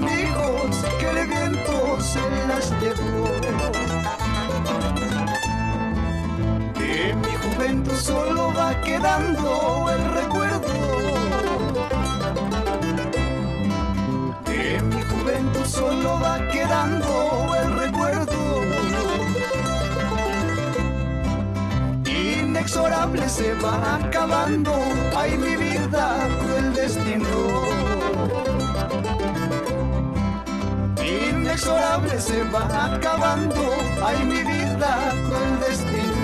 amigos que el viento se las llevó. De mi juventud solo va quedando el recuerdo. De mi juventud solo va quedando el recuerdo. Inexorable se va acabando, ay mi vida, cruel destino. Inexorable se va acabando, ay mi vida, cruel destino.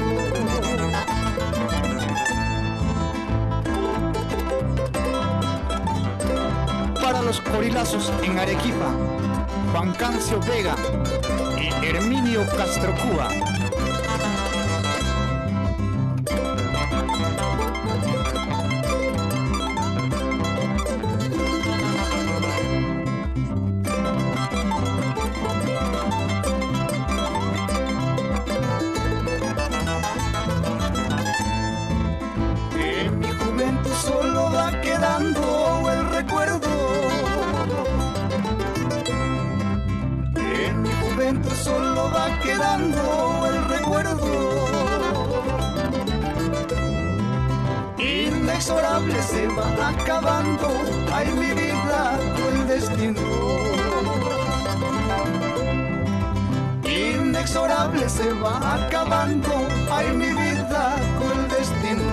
Para los corilazos en Arequipa, Juan Cancio Vega y Herminio Castro Cuba. Solo va quedando el recuerdo. En mi juventud solo va quedando el recuerdo. Inexorable se va acabando, ay mi vida, cruel destino. Inexorable se va acabando, ay mi vida, cruel destino.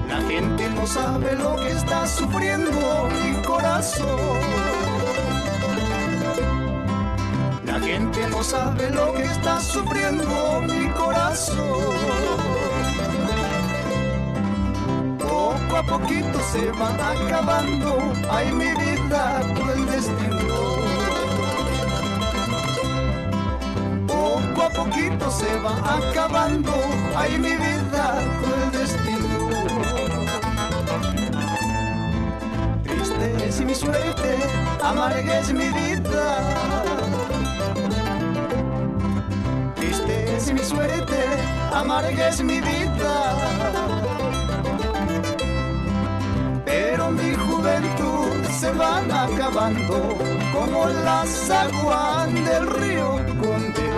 La gente no sabe lo que está sufriendo mi corazón. La gente no sabe lo que está sufriendo mi corazón. Poco a poquito se va acabando, ay mi vida, cruel destino. Poco a poquito se va acabando, ay mi vida, cruel destino. Triste es mi suerte, amarga es mi vida. Triste es mi suerte, amarga es mi vida. Pero mi juventud se van acabando como las aguas del río Conde.